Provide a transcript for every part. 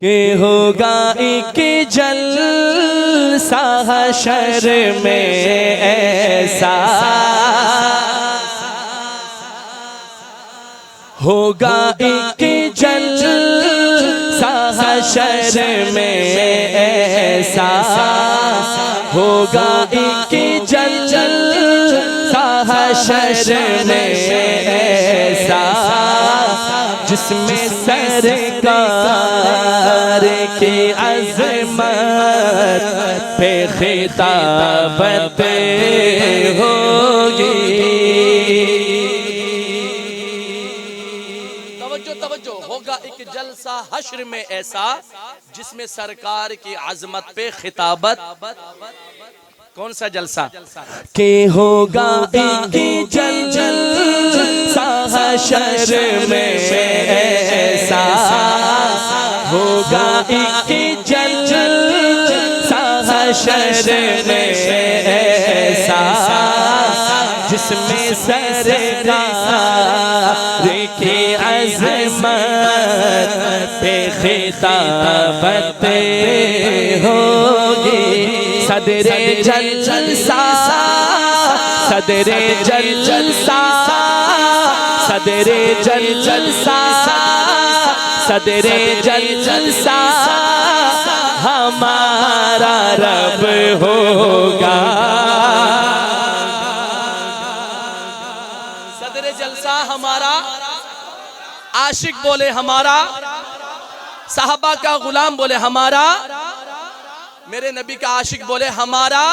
के होगा एक जलसा हशर में ऐसा, होगा एक जलसा हशर में ऐसा, होगा एक जलसा हशर में ऐसा, जिसमें सरकार की अज़मत पे खिताबत होगी। तवज्जो तवज्जो, होगा एक जलसा हश्र में ऐसा जिसमें सरकार की अज़मत पे खिताबत। कौन सा जलसा? के होगा एक जलसा हश्र में ऐसा, होगा एक जलसा हश्र में ऐसा, जिसमें सरकार की अज़मत पे खिताबत होगी। सदरे जलसा, सदरे जलसा, सदरे जलसा, सदरे जलसा हमारा रब होगा। सदरे जलसा हमारा, आशिक बोले हमारा, साहबा का गुलाम बोले हमारा, मेरे नबी का आशिक बोले हमारा।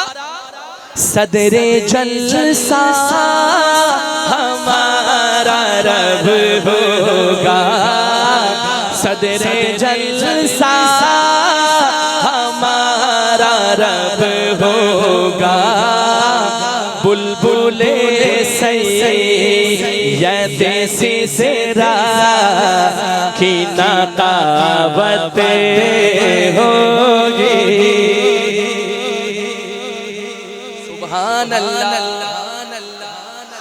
सदरे जलसा हमारा रब होगा। सदरे जलसा हमारा रब होगा। बुलबुले सैयद सिसरा की नकावत होगी। सुभान अल्लाह।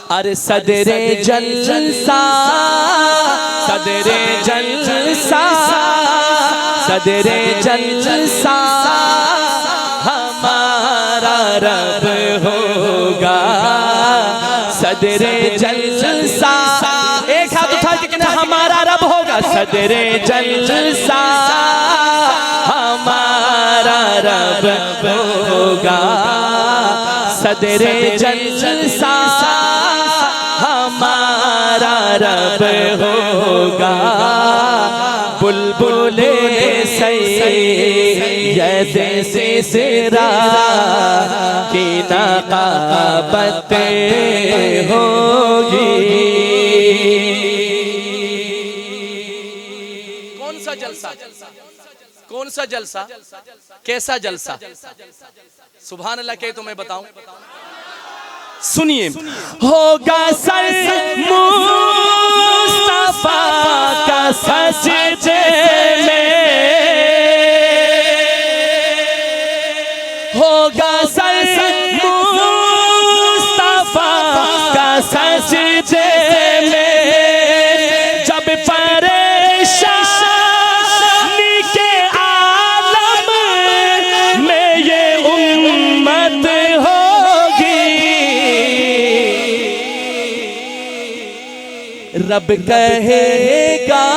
अरे सदरे जलसा, सदरे जलसा, सदरे जलसा हमारा रब होगा। सदरे जलसा, एक हाथ उठा के कहना हमारा रब होगा। सदरे जलसा हमारा रब होगा। सदरे जलसा हमारा रब होगा। बुलबुले सैयद सिसरा की नकाबत होगी। कौन सा जलसा? कौन सा जलसा? कैसा जलसा? सुभान अल्लाह के तो मैं बताऊं। सुनिए, होगा सर मुस्तफा का सजदे में, होगा सर मुस्तफा का सजदे में, जब परेशानी के आलम में ये उम्मत रब कहेगा,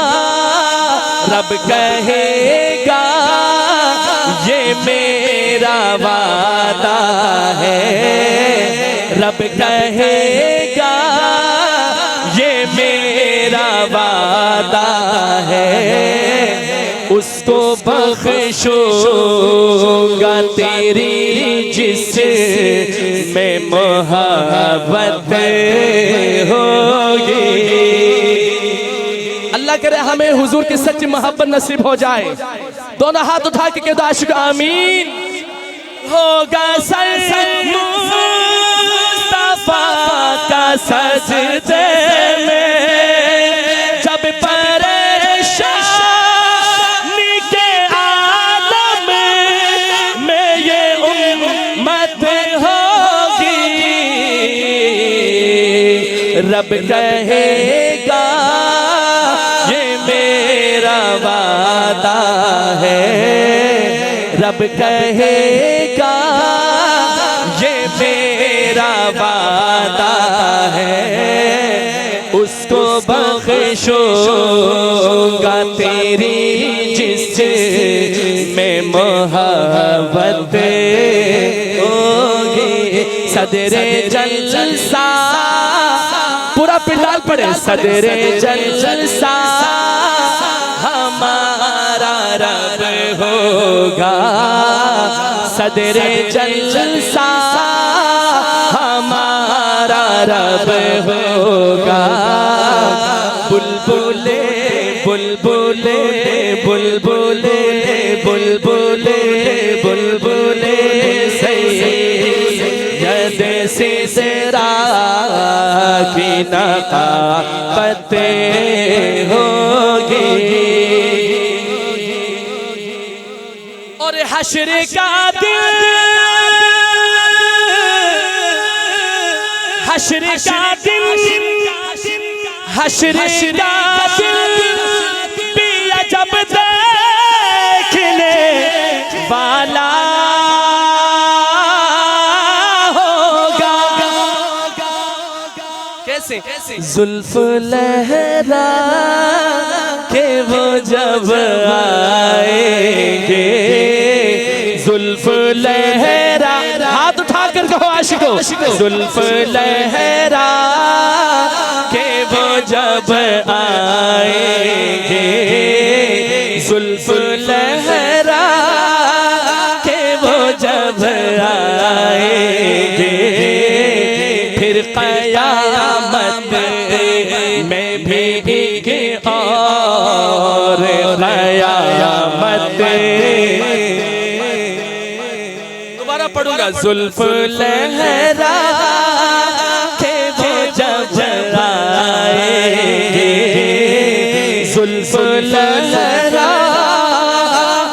रब कहेगा ये मेरा वादा है। रब कहेगा ये मेरा वादा है। उसको बख्शूंगा तेरी जिसमें मोहब्बत होगी। अल्लाह करे हमें हुजूर की सच्ची मोहब्बत नसीब हो जाए। दोनों हाथ उठा के कह दो आशिक आमीन। होगा सर मुस्तफा का सजदे में, जब परेशानी के आलम में ये उम्मत होगी। रब कहेगा ये मेरा वादा है। रब कहेगा ये मेरा वादा है, उसको बख्शूंगा तेरी जिसमें मोहब्बत होगी। सदरे जलसा पूरा पिंडाल पड़े, सदरे जलसा हमारा रब होगा, सदरे जलसा हमारा रब होगा। बुलबुले बुलबुले बुलबुले बुलबुले बुलबुले सैयद सिसरा की नक़ाबत होगी। और हश्र का दिन, हश्र का दिन, हश्र का दिन भी अजब देखने वाला होगा। कैसे? जुल्फ लहरा के वो जब आएंगे, जुल्फ लहरा, हाथ उठा कर कहो आशिको, जुल्फ लहरा के वो जब आएंगे, जुल्फ लहरा के वो जब आएंगे, फिर क़यामत में भी एक और क़यामत। दोबारा पढ़ूंगा। जुल्फ लहरा के वो जब आएंगे, जुल्फ लहरा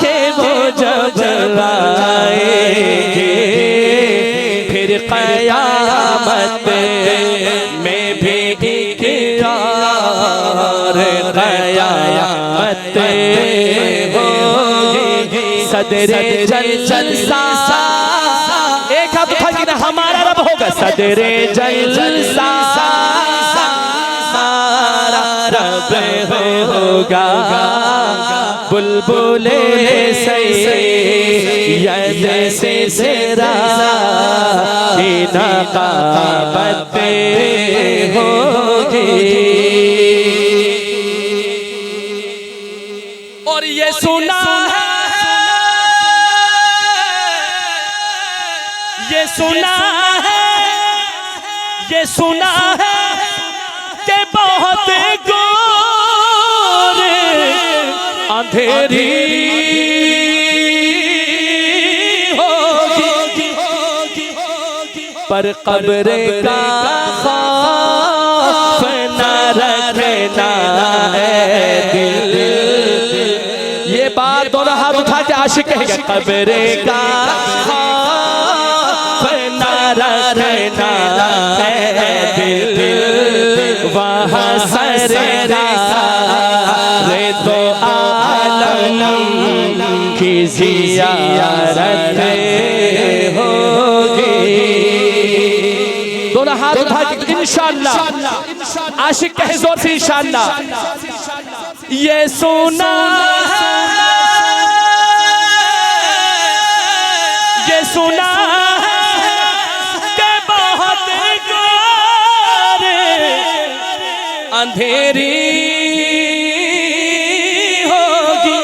के वो जब आएंगे, फिर क़यामत में भी एक और क़यामत होगी। सदरे जलसा, एक हाथ उठा के हमारा रब होगा, सदरे जलसा हमारा रब होगा। बुलबुले सैयद सिसरा की नक़ाबत होगी। और ये सुना है, ये सुना है, ये सुना है कि बहुत घोर अंधेरी होगी, पर कब्र का खौफ न रखना है दिल। ये बात दोनों हाथ उठा के आशिक कहेगा, कब्र का खौफ न रखना है दिल, वहाँ सरदारे तो आलम की ज़ियारत होगी। दोनों हाथ उठा के इंशाअल्लाह, आशिक कहे जोर से इंशाअल्लाह। ये सुना है, ये सुना है कि बहुत घोर अंधेरी होगी,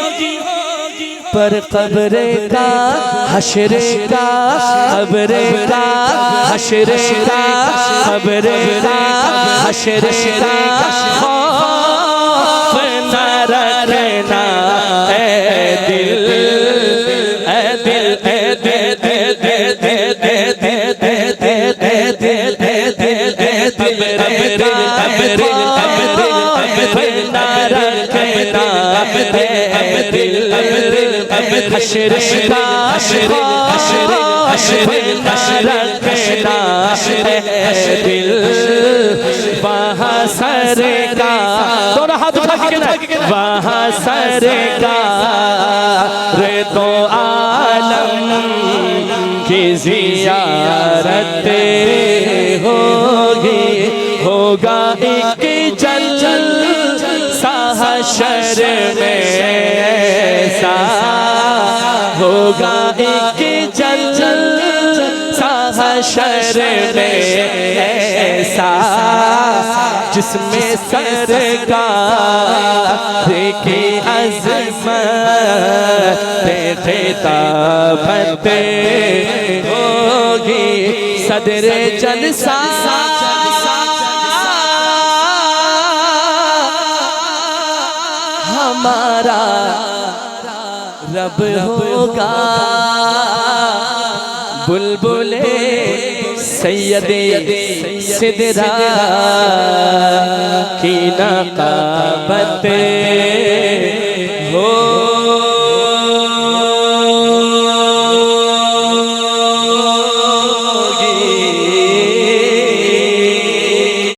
पर कब्र का हश्र का, कब्र का हश्र का, कब्र का हश्र का खौफ न रखना है दिल, ए दिल, ए दिल, ए दिल, ए दिल, ए हश्र का दिल, वहाँ सरका, दोनों हाथ उठा के वहाँ सरका रे तो आलम ज़ियारत होगी, होगा एक जलसा हशर में ऐसा, होगा एक जलसा हशर में ऐसा, जिसमें सरकार की अज़मत खिताबत होगी। सदरे जलसा हमारा रब होगा, बुलबुले सैयदे सिदरा की नकाबत